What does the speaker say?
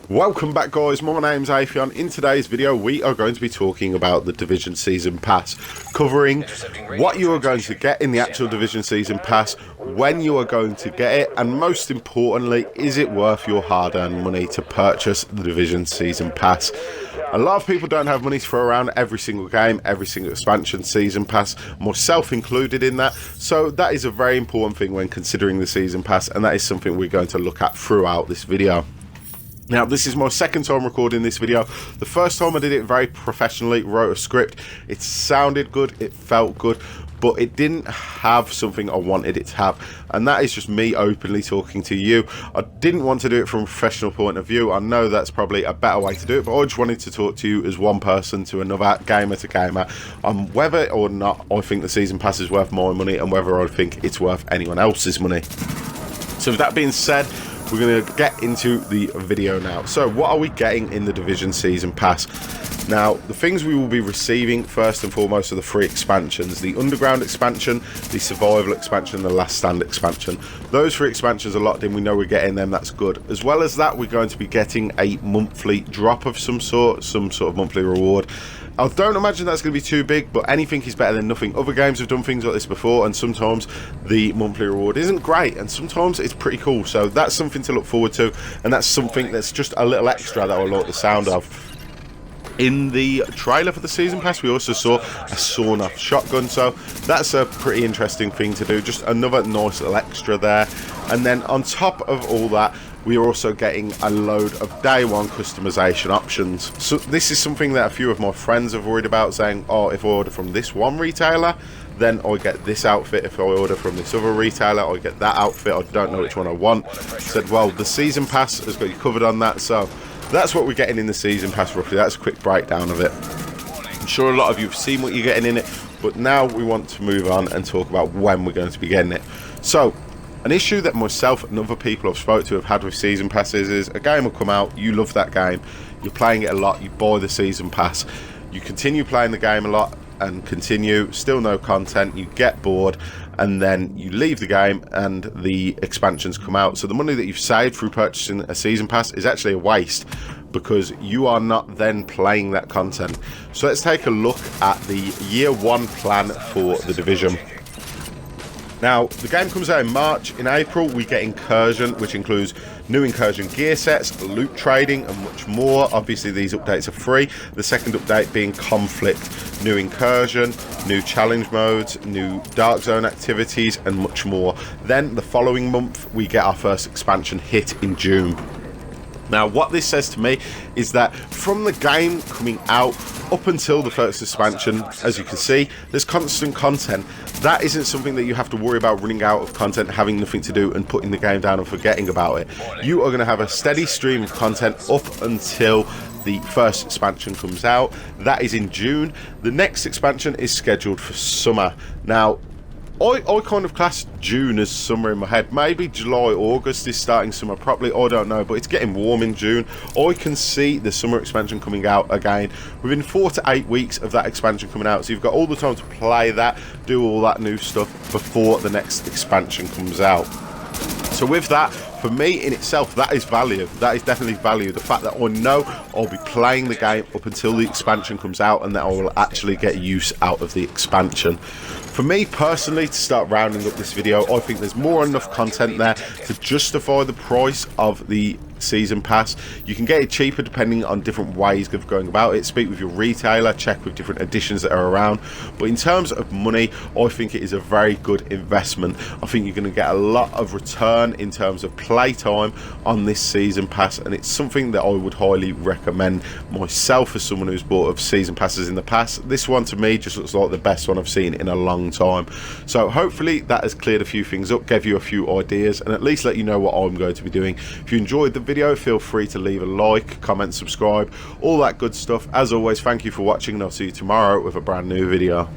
Welcome back, guys. My name's Ayth. In today's video we are going to be talking about the Division Season Pass, covering what you are going to get in the actual Division Season Pass, when you are going to get it, and most importantly, is it worth your hard-earned money to purchase the Division Season Pass. A lot of people don't have money to throw around every single game, every single expansion season pass, myself included in that, so that is a very important thing when considering the season pass, and that is something we're going to look at throughout this video. Now, this is my second time recording this video. The first time I did it very professionally, wrote a script. It sounded good, it felt good, but it didn't have something I wanted it to have. And that is just me openly talking to you. I didn't want to do it from a professional point of view. I know that's probably a better way to do it, but I just wanted to talk to you as one person to another, gamer to gamer, on whether or not I think the season pass is worth my money and whether I think it's worth anyone else's money. So with that being said, we're going to get into the video now. So what are we getting in the Division Season Pass? Now, the things we will be receiving first and foremost are the free expansions: the Underground expansion, the Survival expansion, the Last Stand expansion. Those three expansions are locked in. We know we're getting them. That's good. As well as that, we're going to be getting a monthly drop of some sort of monthly reward. I don't imagine that's going to be too big, but anything is better than nothing. Other games have done things like this before, and sometimes the monthly reward isn't great, and sometimes it's pretty cool. So that's something to look forward to, and that's something that's just a little extra that I like the sound of. In the trailer for the season pass, we also saw a sawn-off shotgun, so that's a pretty interesting thing to do. Just another nice little extra there. And then on top of all that, we are also getting a load of Daewon customization options. So this is something that a few of my friends have worried about, saying, oh, if I order from this one retailer, then I get this outfit. If I order from this other retailer, I get that outfit. I don't know which one I want. I said, well, the season pass has got you covered on that, so that's what we're getting in the season pass roughly. That's a quick breakdown of it. I'm sure a lot of you have seen what you're getting in it, but now we want to move on and talk about when we're going to be getting it. So an issue that myself and other people I've spoke to have had with season passes is a game will come out, you love that game, you're playing it a lot, you buy the season pass, you continue playing the game a lot and continue, still no content, you get bored, and then you leave the game and the expansions come out. So the money that you've saved through purchasing a season pass is actually a waste, because you are not then playing that content. So let's take a look at the year one plan for the Division. Now, the game comes out in March. In April, we get Incursion, which includes new Incursion gear sets, loot trading, and much more. Obviously, these updates are free. The second update being Conflict, new Incursion, new challenge modes, new Dark Zone activities, and much more. Then, the following month, we get our first expansion hit in June. Now, what this says to me is that from the game coming out up until the first expansion, as you can see, there's constant content. That isn't something that you have to worry about running out of content, having nothing to do, and putting the game down and forgetting about it. You are going to have a steady stream of content up until the first expansion comes out. That is in June. The next expansion is scheduled for summer. Now, I kind of class June as summer in my head. Maybe July, August is starting summer properly, I don't know, but it's getting warm in June. I can see the summer expansion coming out again within 4 to 8 weeks of that expansion coming out. So you've got all the time to play that, do all that new stuff before the next expansion comes out. So with that, for me in itself, that is value. That is definitely value. The fact that I know I'll be playing the game up until the expansion comes out, and that I will actually get use out of the expansion. For me personally, to start rounding up this video, I think there's more than enough content there to justify the price of the season pass. You can get it cheaper depending on different ways of going about it. Speak with your retailer, check with different editions that are around, but in terms of money, I think it is a very good investment. I think you're going to get a lot of return in terms of play time on this season pass, and it's something that I would highly recommend myself as someone who's bought of season passes in the past. This one to me just looks like the best one I've seen in a long time. So hopefully that has cleared a few things up, gave you a few ideas, and at least let you know what I'm going to be doing. If you enjoyed the video, feel free to leave a like, comment, subscribe, all that good stuff. As always, thank you for watching, and I'll see you tomorrow with a brand new video.